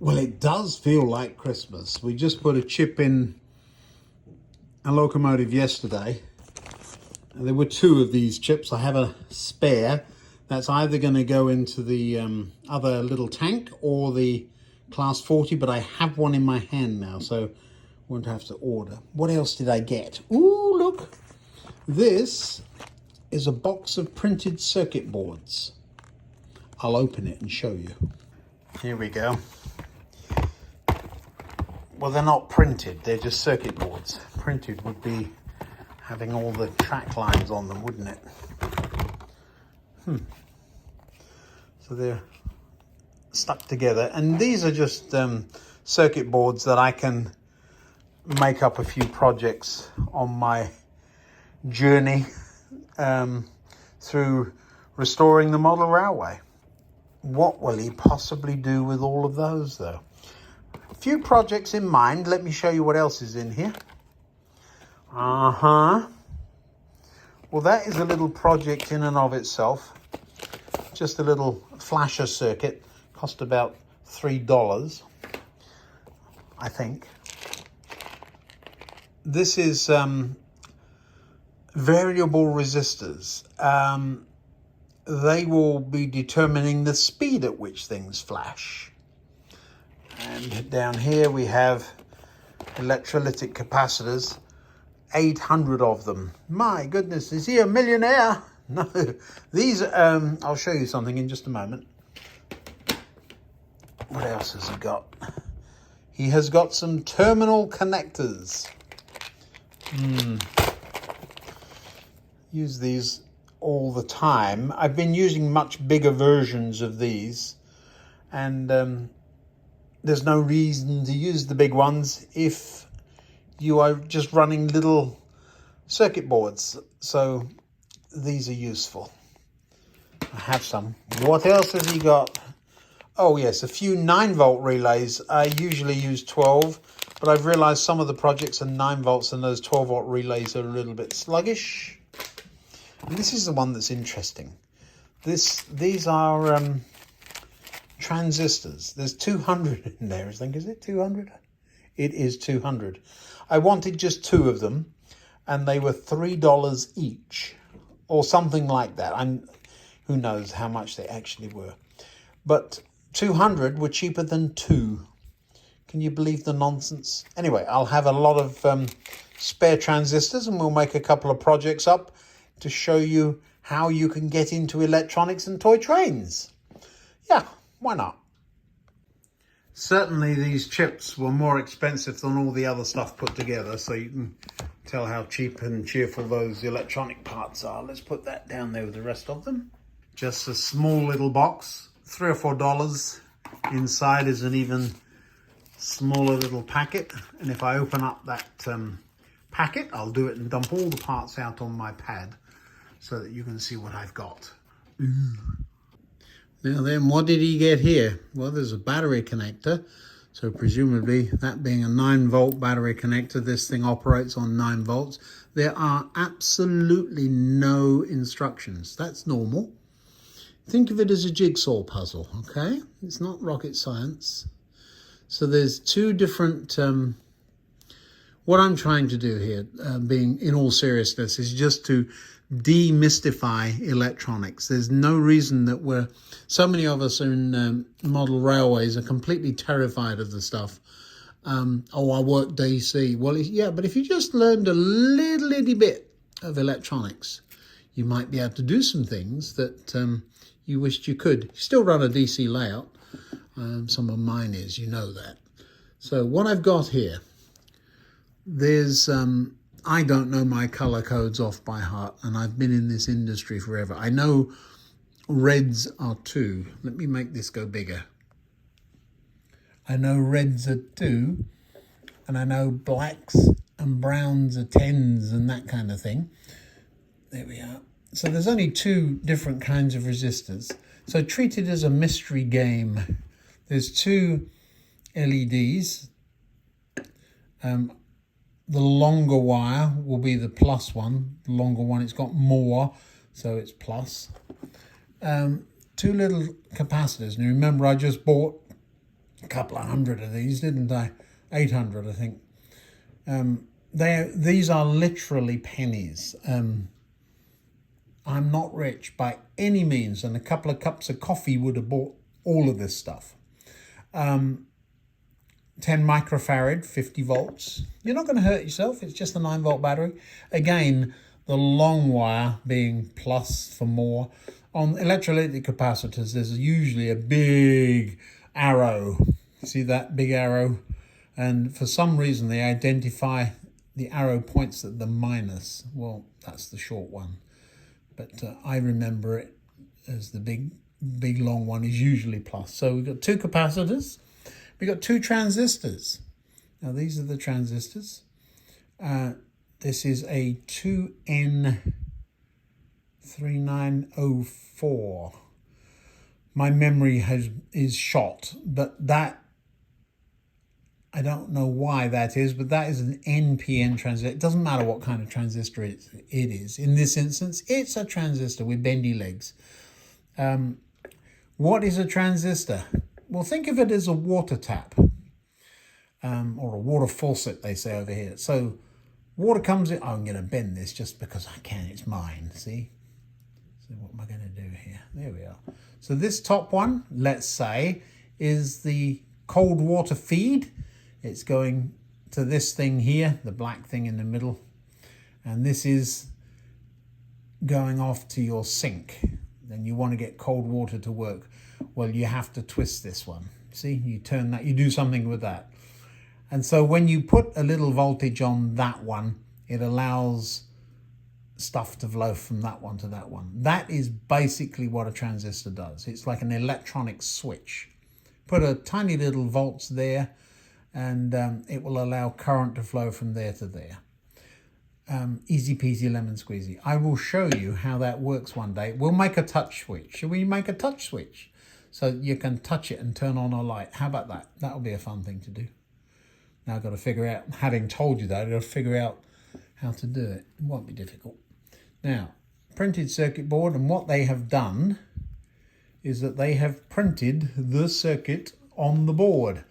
Well, it does feel like Christmas. We just put a chip in a locomotive yesterday. And there were two of these chips. I have a spare. That's either going to go into the other little tank or the Class 40, but I have one in my hand now, so won't have to order. What else did I get? Ooh, look. This is a box of printed circuit boards. I'll open it and show you. Here we go. Well, they're not printed, they're just circuit boards. Printed would be having all the track lines on them, wouldn't it? So they're stuck together. And these are just circuit boards that I can make up a few projects on my journey through restoring the model railway. What will he possibly do with all of those, though? A few projects in mind. Let me show you what else is in here. Well, that is a little project in and of itself. Just a little flasher circuit. Cost about $3, I think. This is variable resistors. They will be determining the speed at which things flash. And down here we have electrolytic capacitors, 800 of them. My goodness, is he a millionaire? No, these, I'll show you something in just a moment. What else has he got? He has got some terminal connectors. Use these all the time. I've been using much bigger versions of these, and there's no reason to use the big ones if you are just running little circuit boards. So these are useful. I have some. What else has he got? Oh yes, a few 9-volt relays. I usually use 12, but I've realized some of the projects are 9 volts and those 12-volt relays are a little bit sluggish. And this is the one that's interesting. These are transistors. There's 200 in there, I think. Is it 200? It is 200. I wanted just 2 of them, and they were $3 each, or something like that. Who knows how much they actually were. But 200 were cheaper than 2. Can you believe the nonsense? Anyway, I'll have a lot of spare transistors, and we'll make a couple of projects up to show you how you can get into electronics and toy trains. Yeah, why not? Certainly these chips were more expensive than all the other stuff put together, so you can tell how cheap and cheerful those electronic parts are. Let's put that down there with the rest of them. Just a small little box, $3 or $4. Inside is an even smaller little packet, and if I open up that packet, I'll do it and dump all the parts out on my pad so that you can see what I've got. Now then, what did he get here? Well, there's a battery connector. So presumably, that being a 9-volt battery connector, this thing operates on 9 volts. There are absolutely no instructions. That's normal. Think of it as a jigsaw puzzle, okay? It's not rocket science. So there's 2 different... what I'm trying to do here, being in all seriousness, is just to demystify electronics. There's no reason that so many of us in model railways are completely terrified of the stuff. Oh, I work DC. Well, yeah, but if you just learned a little itty bit of electronics, you might be able to do some things that you wished you could. You still run a DC layout. Some of mine is, you know that. So what I've got here, there's... I don't know my color codes off by heart, and I've been in this industry forever. I know reds are 2. Let me make this go bigger. I know reds are 2, and I know blacks and browns are 10s and that kind of thing. There we are. So there's only 2 different kinds of resistors. So treat it as a mystery game. There's 2 LEDs. The longer wire will be the plus one. The longer one, it's got more, so it's plus. 2 little capacitors. And remember, I just bought a couple of hundred of these, didn't I? 800, I think. These are literally pennies. I'm not rich by any means, and a couple of cups of coffee would have bought all of this stuff. 10 microfarad, 50 volts. You're not going to hurt yourself. It's just a 9-volt battery. Again, the long wire being plus for more. On electrolytic capacitors, there's usually a big arrow. See that big arrow? And for some reason, they identify the arrow points at the minus. Well, that's the short one. But I remember it as the big long one is usually plus. So we've got 2 capacitors. We've got 2 transistors. Now, these are the transistors. This is a 2N3904. My memory is shot, but that, I don't know why that is, but that is an NPN transistor. It doesn't matter what kind of transistor it is. In this instance, it's a transistor with bendy legs. What is a transistor? Well, think of it as a water tap, or a water faucet, they say over here. So water comes in. I'm going to bend this just because I can. It's mine, see? So what am I going to do here? There we are. So this top one, let's say, is the cold water feed. It's going to this thing here, the black thing in the middle. And this is going off to your sink. Then you want to get cold water to work. Well, you have to twist this one. See, you turn that, you do something with that. And so when you put a little voltage on that one, it allows stuff to flow from that one to that one. That is basically what a transistor does. It's like an electronic switch. Put a tiny little volts there, and it will allow current to flow from there to there. Easy peasy lemon squeezy. I will show you how that works one day. We'll make a touch switch. Should we make a touch switch? So you can touch it and turn on a light. How about that? That'll be a fun thing to do. Now I've got to figure out, having told you that, I've got to figure out how to do it. It won't be difficult. Now, printed circuit board, and what they have done is that they have printed the circuit on the board.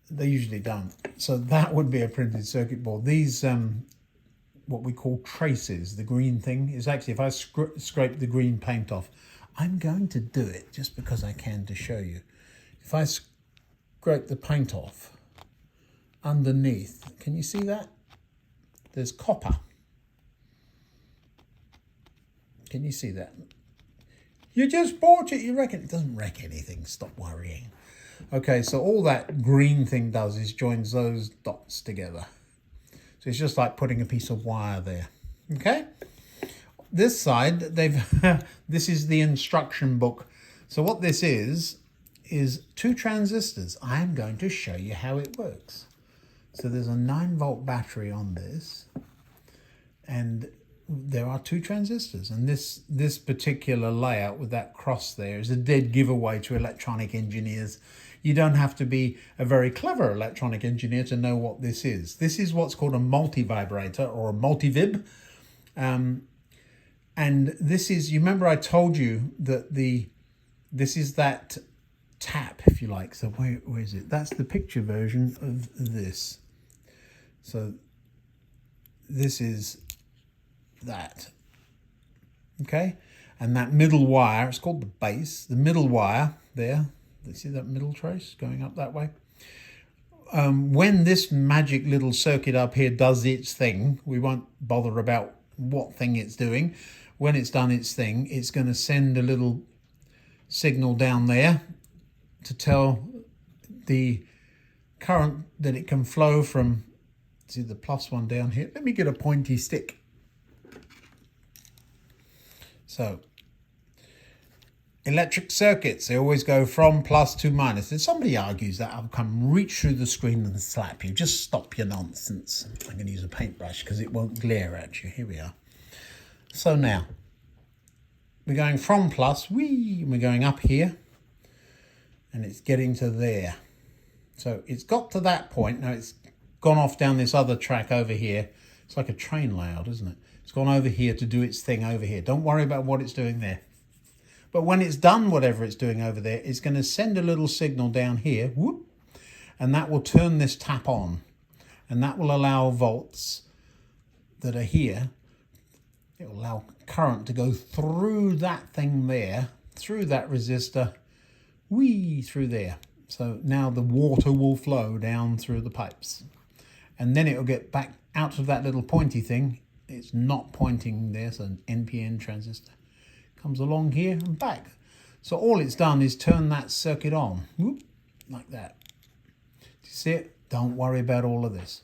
They usually don't. So that would be a printed circuit board. These, what we call traces, the green thing, is actually, if I scrape the green paint off, I'm going to do it just because I can to show you. If I scrape the paint off underneath, can you see that? There's copper. Can you see that? You just bought it, you reckon? It doesn't wreck anything, stop worrying. Okay, so all that green thing does is joins those dots together. So it's just like putting a piece of wire there. Okay? This side, this is the instruction book. So what this is 2 transistors. I'm going to show you how it works. So there's a 9-volt battery on this, and there are 2 transistors, and this particular layout with that cross there is a dead giveaway to electronic engineers. You don't have to be a very clever electronic engineer to know what this is. This is what's called a multivibrator or a multivib. And this is, you remember I told you that this is that tap, if you like. So where is it? That's the picture version of this. So this is that. Okay? And that middle wire, it's called the base, the middle wire there. You see that middle trace going up that way? When this magic little circuit up here does its thing, we won't bother about what thing it's doing. When it's done its thing, it's going to send a little signal down there to tell the current that it can flow from, see the plus one down here. Let me get a pointy stick. So, electric circuits, they always go from plus to minus. If somebody argues that, I'll come reach through the screen and slap you. Just stop your nonsense. I'm going to use a paintbrush because it won't glare at you. Here we are. So now, we're going from plus, we're going up here, and it's getting to there. So it's got to that point. Now it's gone off down this other track over here. It's like a train layout, isn't it? It's gone over here to do its thing over here. Don't worry about what it's doing there. But when it's done whatever it's doing over there, it's going to send a little signal down here, whoop, and that will turn this tap on. And that will allow volts that are here, it will allow current to go through that thing there, through that resistor, through there. So now the water will flow down through the pipes. And then it will get back out of that little pointy thing. It's not pointing there, so an NPN transistor comes along here and back. So all it's done is turn that circuit on, whoop, like that. Do you see it? Don't worry about all of this.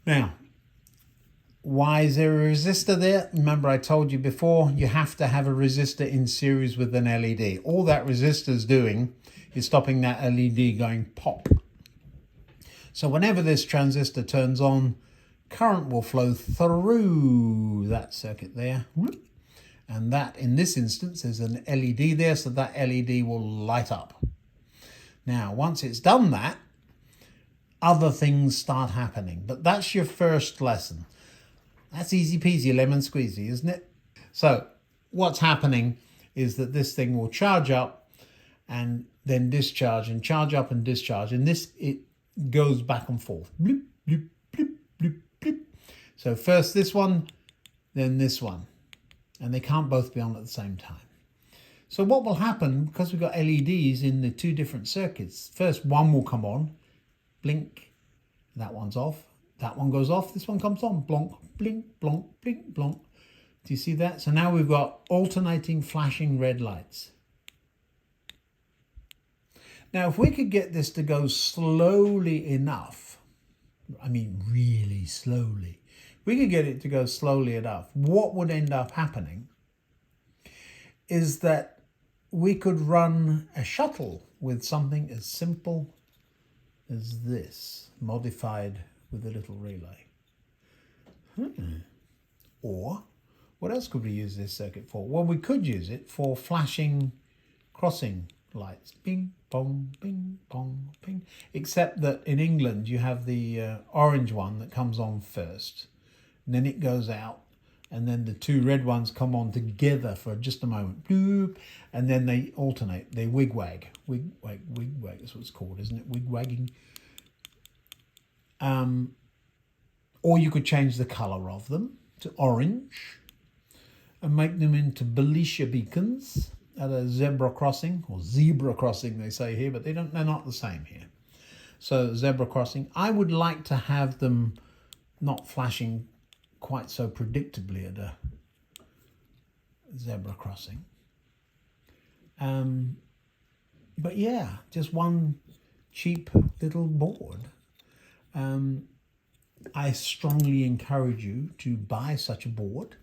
Now, why is there a resistor there? Remember I told you before, you have to have a resistor in series with an LED. All that resistor's doing is stopping that LED going pop. So whenever this transistor turns on, current will flow through that circuit there. And that, in this instance, is an LED there, so that LED will light up. Now, once it's done that, other things start happening. But that's your first lesson. That's easy peasy, lemon squeezy, isn't it? So what's happening is that this thing will charge up and then discharge and charge up and discharge. And this, it goes back and forth. Bloop, bloop, bloop, bloop, bloop. So first this one, then this one. And they can't both be on at the same time. So what will happen, because we've got LEDs in the two different circuits, first one will come on, blink, that one's off. That one goes off, this one comes on, blonk, blink, blonk, blink, blonk. Do you see that? So now we've got alternating flashing red lights. Now, if we could get this to go slowly enough, I mean really slowly, we could get it to go slowly enough, what would end up happening is that we could run a shuttle with something as simple as this, modified with a little relay. Or, what else could we use this circuit for? Well, we could use it for flashing crossing lights. Bing, bong, bing, bong, bing. Except that in England, you have the orange one that comes on first. And then it goes out. And then the two red ones come on together for just a moment. Bloop, and then they alternate. They wigwag. Wigwag, wigwag. That's what it's called, isn't it? Wigwagging. Or you could change the colour of them to orange and make them into Belisha beacons at a zebra crossing, or zebra crossing they say here, but they're not the same here. So zebra crossing, I would like to have them not flashing quite so predictably at a zebra crossing. But yeah, just one cheap little board. I strongly encourage you to buy such a board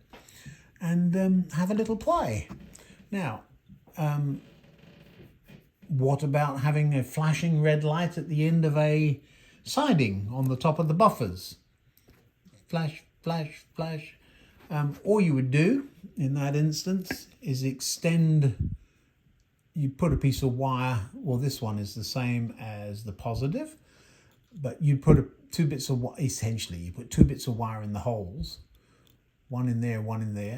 and have a little play. Now, what about having a flashing red light at the end of a siding on the top of the buffers? Flash, flash, flash. All you would do in that instance is extend, you put a piece of wire, well this one is the same as the positive, but you put two bits of wire, essentially you put two bits of wire in the holes, one in there,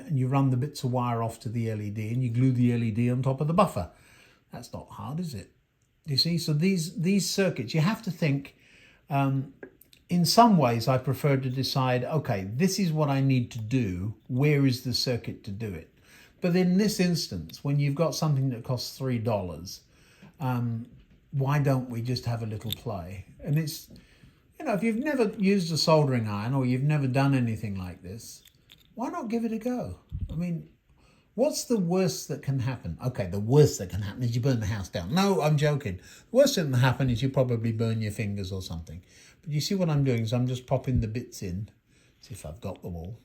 and you run the bits of wire off to the LED and you glue the LED on top of the buffer. That's not hard, is it? You see, so these circuits, you have to think, in some ways I prefer to decide, okay, this is what I need to do, where is the circuit to do it? But in this instance, when you've got something that costs $3, why don't we just have a little play? And it's, you know, if you've never used a soldering iron or you've never done anything like this, why not give it a go? I mean, what's the worst that can happen? Okay, the worst that can happen is you burn the house down. No, I'm joking. The worst that can happen is you probably burn your fingers or something. But you see what I'm doing is I'm just popping the bits in, see if I've got them all.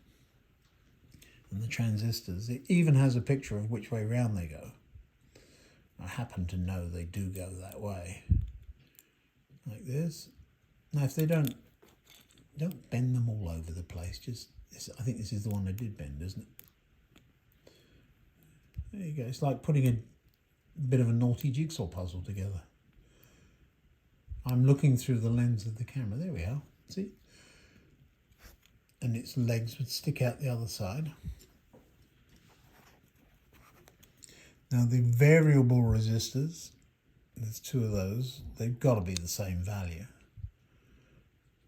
And the transistors, it even has a picture of which way round they go. I happen to know they do go that way. Like this. Now if they don't bend them all over the place, just, I think this is the one I did bend, isn't it? There you go, it's like putting a bit of a naughty jigsaw puzzle together. I'm looking through the lens of the camera, there we are, see? And its legs would stick out the other side. Now the variable resistors, there's two of those, they've got to be the same value.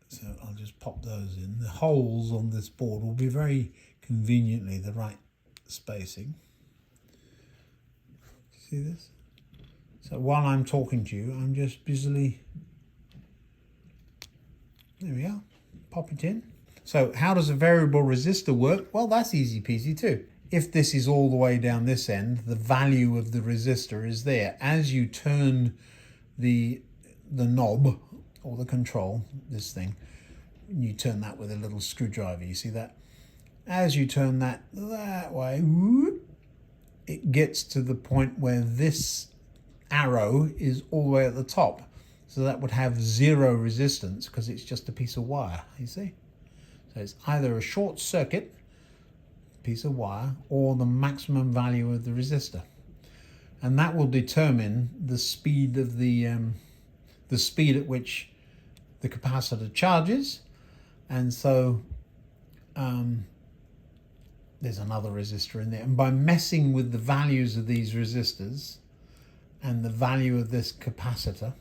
So I'll just pop those in. The holes on this board will be very conveniently the right spacing. See this? So while I'm talking to you, I'm just busily, there we are, pop it in. So how does a variable resistor work? Well, that's easy peasy too. If this is all the way down this end, the value of the resistor is there. As you turn the knob or the control, this thing, you turn that with a little screwdriver, you see that? As you turn that way, whoop, it gets to the point where this arrow is all the way at the top. So that would have zero resistance because it's just a piece of wire, you see? So it's either a short circuit piece of wire or the maximum value of the resistor. And that will determine the speed of the speed at which the capacitor charges. And so there's another resistor in there. And by messing with the values of these resistors and the value of this capacitor,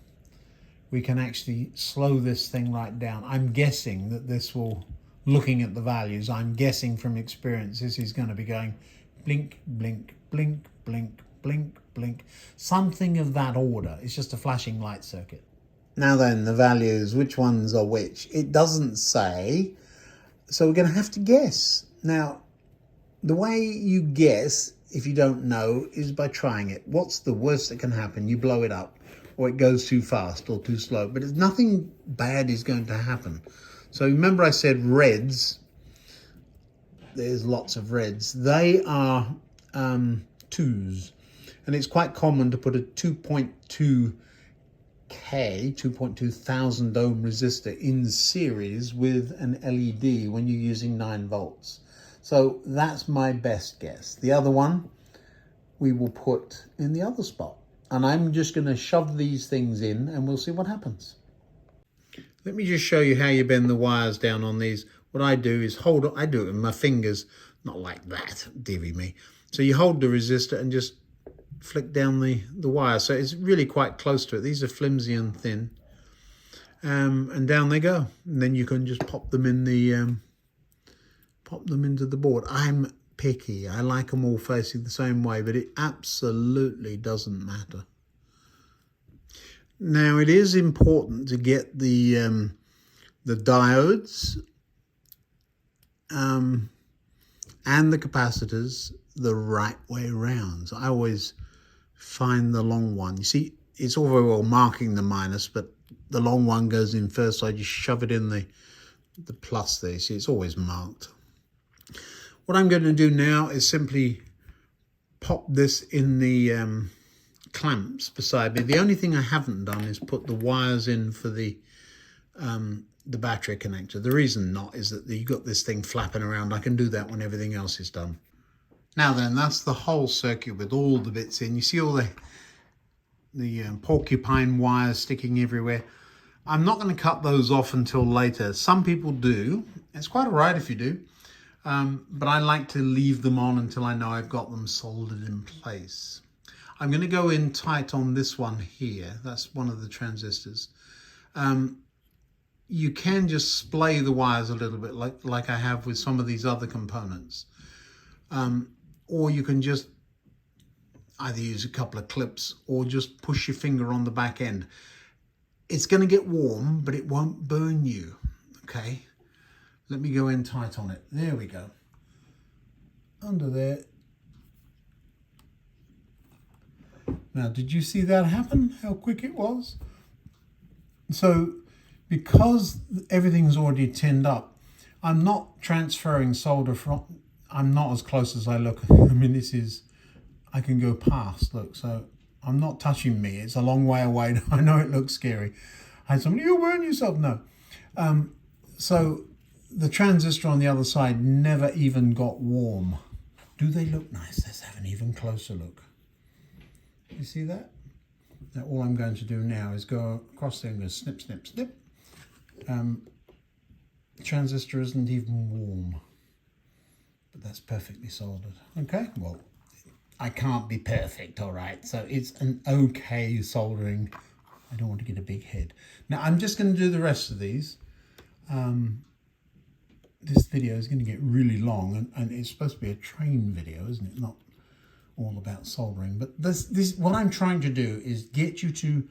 we can actually slow this thing right down. I'm guessing that this will, looking at the values, I'm guessing from experience, this is going to be going blink, blink, blink, blink, blink, blink. Something of that order. It's just a flashing light circuit. Now then, the values, which ones are which? It doesn't say, so we're going to have to guess. Now, the way you guess, if you don't know, is by trying it. What's the worst that can happen? You blow it up, or it goes too fast or too slow. But it's nothing bad is going to happen. So remember I said reds, there's lots of reds. They are 2s. And it's quite common to put a 2.2K, 2.2 thousand ohm resistor in series with an LED when you're using 9 volts. So that's my best guess. The other one we will put in the other spot. And I'm just going to shove these things in and we'll see what happens. Let me just show you how you bend the wires down on these. What I do is hold it, I do it with my fingers, not like that, dearie me. So you hold the resistor and just flick down the wire. So it's really quite close to it. These are flimsy and thin. And down they go. And then you can just pop them in the pop them into the board. I'm picky. I like them all facing the same way, but it absolutely doesn't matter. Now it is important to get the diodes and the capacitors the right way around. So I always find the long one. You see, it's all very well marking the minus, but the long one goes in first, so I just shove it in the plus there. See, it's always marked. What I'm going to do now is simply pop this in the clamps beside me. The only thing I haven't done is put the wires in for the battery connector. The reason not is that you've got this thing flapping around. I can do that when everything else is done. Now then, that's the whole circuit with all the bits in. You see all the porcupine wires sticking everywhere. I'm not going to cut those off until later. Some people do. It's quite all right if you do. But I like to leave them on until I know I've got them soldered in place. I'm going to go in tight on this one here. That's one of the transistors. You can just splay the wires a little bit like I have with some of these other components. Or you can just either use a couple of clips or just push your finger on the back end. It's going to get warm, but it won't burn you, okay? Let me go in tight on it. There we go. Under there. Now, did you see that happen? How quick it was? So, because everything's already tinned up, I'm not transferring solder from, I'm not as close as I look. I mean, this is, I can go past, look, so I'm not touching me. It's a long way away. I know it looks scary. I had somebody, you'll burn yourself. No. So the transistor on the other side never even got warm. Do they look nice? Let's have an even closer look. You see that? Now all I'm going to do now is go across there and go snip, snip, snip. The transistor isn't even warm, but that's perfectly soldered. Okay, well, I can't be perfect, all right? So it's an okay soldering. I don't want to get a big head. Now I'm just going to do the rest of these. This video is going to get really long, and it's supposed to be a train video, isn't it? Not all about soldering. But this what I'm trying to do is get you to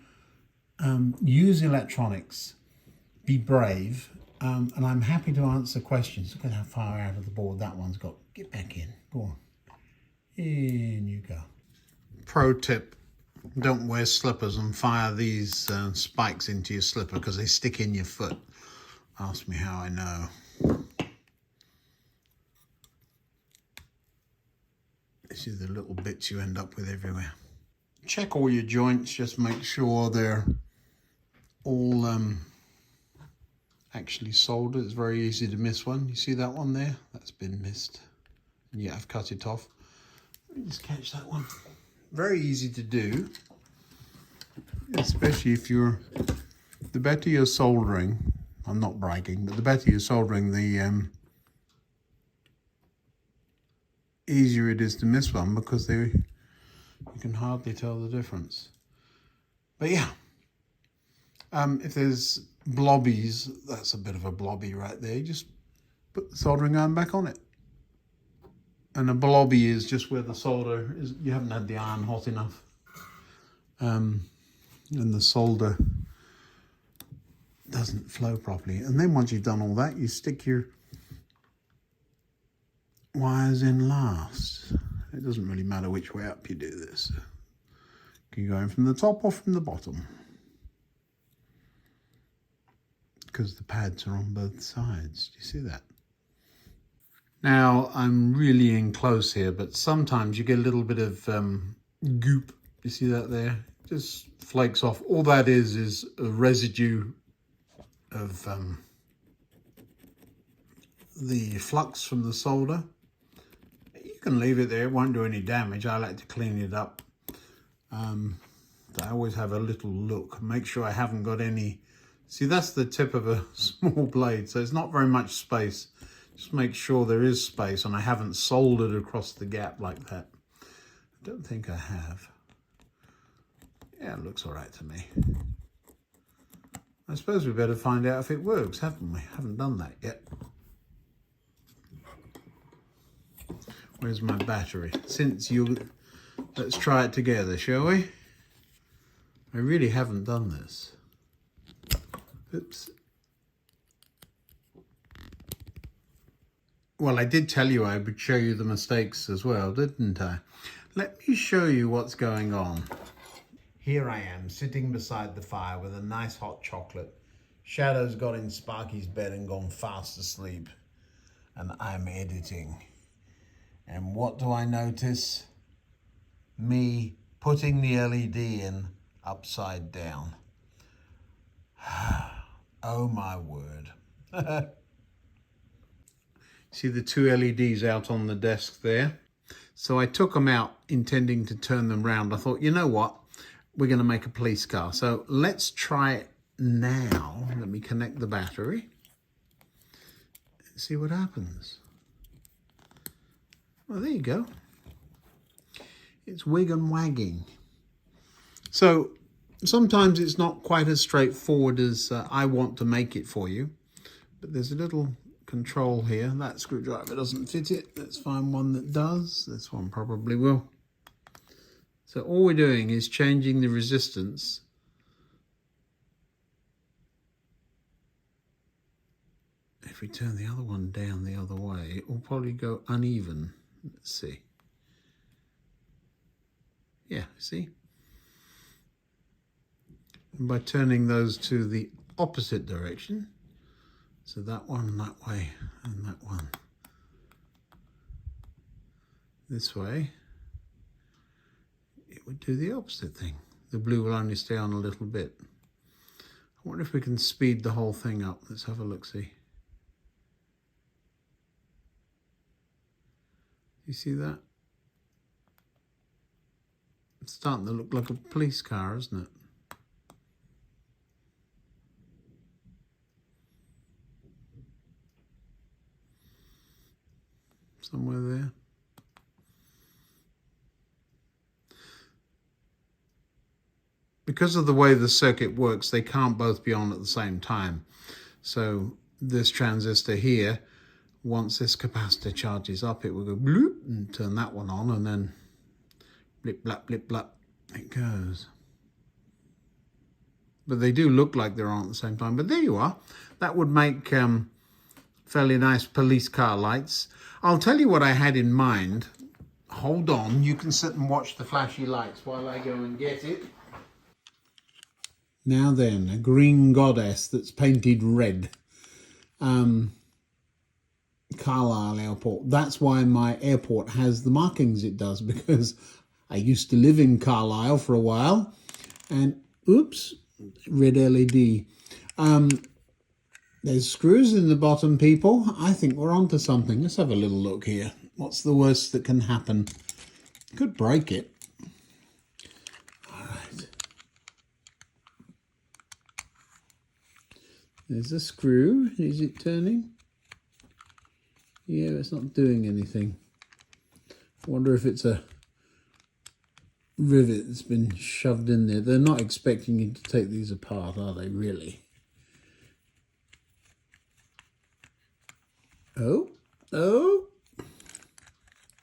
use electronics, be brave, and I'm happy to answer questions. Look at how far out of the board that one's got. Get back in. Go on. In you go. Pro tip. Don't wear slippers and fire these spikes into your slipper because they stick in your foot. Ask me how I know. This is the little bits you end up with everywhere. Check all your joints, just make sure they're all actually soldered. It's very easy to miss one. You see that one there? That's been missed. And yeah, I've cut it off. Let me just catch that one. Very easy to do, especially if the better you're soldering, I'm not bragging, but the better you're soldering, the easier it is to miss one because you can hardly tell the difference. But yeah, if there's blobbies, that's a bit of a blobby right there. You just put the soldering iron back on it. And a blobby is just where the solder is, you haven't had the iron hot enough. And the solder doesn't flow properly. And then once you've done all that, you stick your wires in last. It doesn't really matter which way up you do this. You can go in from the top or from the bottom, because the pads are on both sides. Do you see that? Now I'm really in close here, but sometimes you get a little bit of goop. You see that there? Just flakes off. All that is a residue of the flux from the solder. You can leave it there, it won't do any damage. I like to clean it up. I always have a little look, make sure I haven't got any. See, that's the tip of a small blade, so it's not very much space. Just make sure there is space and I haven't soldered across the gap like that. I don't think I have. Yeah, it looks all right to me. I suppose we better find out if it works, haven't we? Haven't done that yet. Where's my battery? Let's try it together, shall we? I really haven't done this. Oops. Well, I did tell you I would show you the mistakes as well, didn't I? Let me show you what's going on. Here I am, sitting beside the fire with a nice hot chocolate. Shadow's got in Sparky's bed and gone fast asleep. And I'm editing. And what do I notice? Me putting the LED in upside down. Oh my word. See the two LEDs out on the desk there? So I took them out intending to turn them round. I thought, you know what? We're going to make a police car. So let's try it now. Let me connect the battery. See what happens. Well, there you go. It's wig and wagging. So sometimes it's not quite as straightforward as I want to make it for you. But there's a little control here. That screwdriver doesn't fit it. Let's find one that does. This one probably will. So all we're doing is changing the resistance. If we turn the other one down the other way, it will probably go uneven. Let's see. Yeah, see? And by turning those to the opposite direction, so that one that way and that one this way, it would do the opposite thing. The blue will only stay on a little bit. I wonder if we can speed the whole thing up. Let's have a look-see. You see that? It's starting to look like a police car, isn't it? Somewhere there. because of the way the circuit works, they can't both be on at the same time. So this transistor here, once this capacitor charges up, it will go bloop and turn that one on, and then blip, blap, blip, blap, it goes. But they do look like they're on at the same time. But there you are. That would make fairly nice police car lights. I'll tell you what I had in mind. Hold on, you can sit and watch the flashy lights while I go and get it. Now then, a green goddess that's painted red. Carlisle Airport. That's why my airport has the markings it does, because I used to live in Carlisle for a while, and oops, red LED. There's screws in the bottom, people. I think we're onto something. Let's have a little look here. What's the worst that can happen? Could break it. All right. There's a screw. Is it turning? Yeah, it's not doing anything. I wonder if it's a rivet that's been shoved in there. They're not expecting you to take these apart, are they, really? Oh.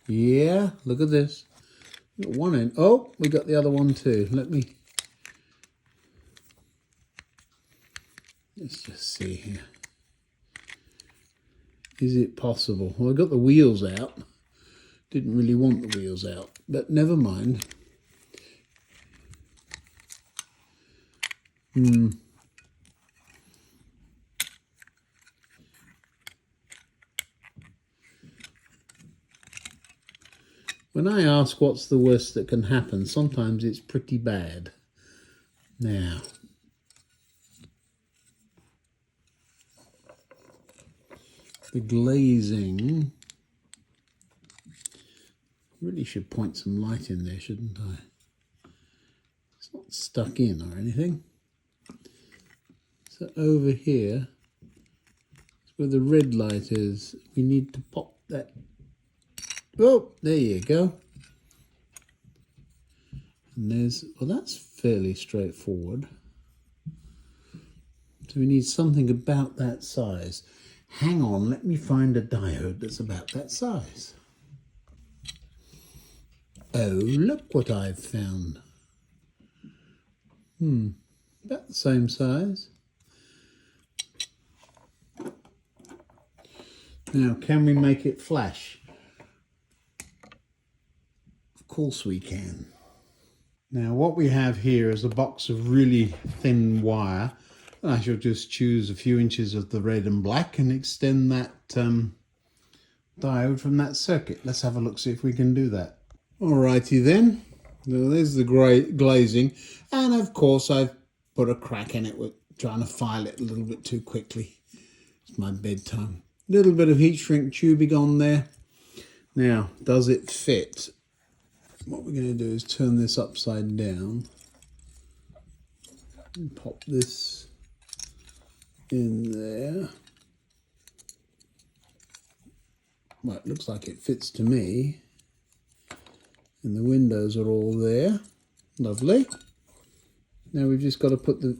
Yeah, look at this. Got one in. Oh, we got the other one too. Let's just see here. Is it possible? Well, I got the wheels out. Didn't really want the wheels out, but never mind. When I ask what's the worst that can happen, sometimes it's pretty bad. Now, the glazing. Really should point some light in there, shouldn't I? It's not stuck in or anything. So over here, where the red light is, we need to pop that. Oh, there you go. And there's, well, that's fairly straightforward. So we need something about that size. Hang on, let me find a diode that's about that size. Oh, look what I've found. About the same size. Now, can we make it flash? Of course we can. Now, what we have here is a box of really thin wire. I shall just choose a few inches of the red and black and extend that diode from that circuit. Let's have a look, see if we can do that. Alrighty then. So there's the glazing, and of course I've put a crack in it. We're trying to file it a little bit too quickly. It's my bedtime. Little bit of heat shrink tubing on there. Now, does it fit? What we're going to do is turn this upside down and pop this in there. Well, it looks like it fits to me. And the windows are all there. Lovely. Now we've just got to put the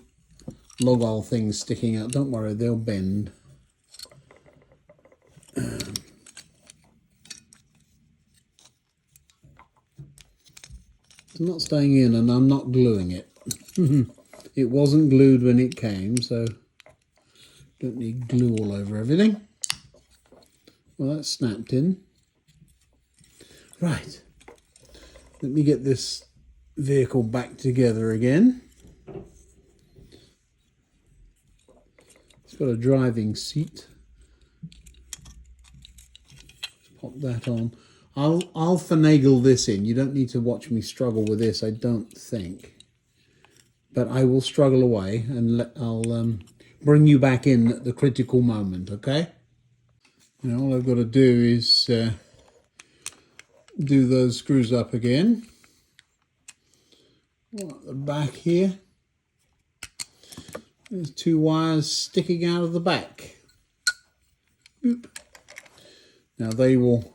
logol things sticking out. Don't worry, they'll bend. It's not staying in, and I'm not gluing it. It wasn't glued when it came, so don't need glue all over everything. Well, that's snapped in. Right. Let me get this vehicle back together again. It's got a driving seat. Let's pop that on. I'll finagle this in. You don't need to watch me struggle with this, I don't think. But I will struggle away, and I'll bring you back in at the critical moment, okay? Now all I've got to do is do those screws up again. At the back here, there's two wires sticking out of the back. Boop. Now they will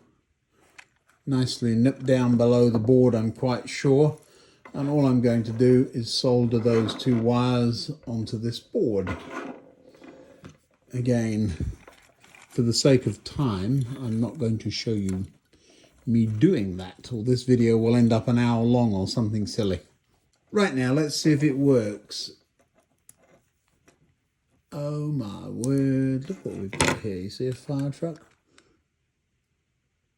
nicely nip down below the board, I'm quite sure. And all I'm going to do is solder those two wires onto this board. Again, for the sake of time, I'm not going to show you me doing that, or this video will end up an hour long or something silly. Right, now let's see if it works. Oh my word, look what we've got here. You see a fire truck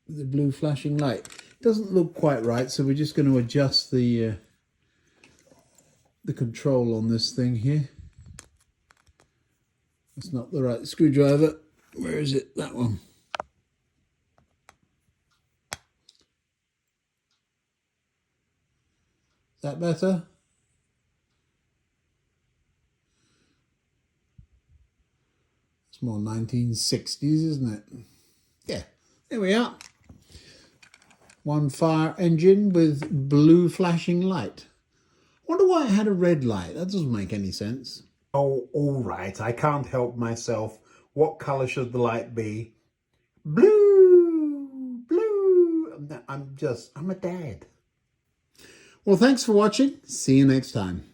with the blue flashing light. Doesn't look quite right, so we're just going to adjust the control on this thing here. It's not the right screwdriver. Where is it? That one. Is that better? It's more 1960s, isn't it? Yeah, there we are. One fire engine with blue flashing light. Wonder why it had a red light. That doesn't make any sense. Oh, all right. I can't help myself. What colour should the light be? Blue! Blue! I'm a dad. Well, thanks for watching. See you next time.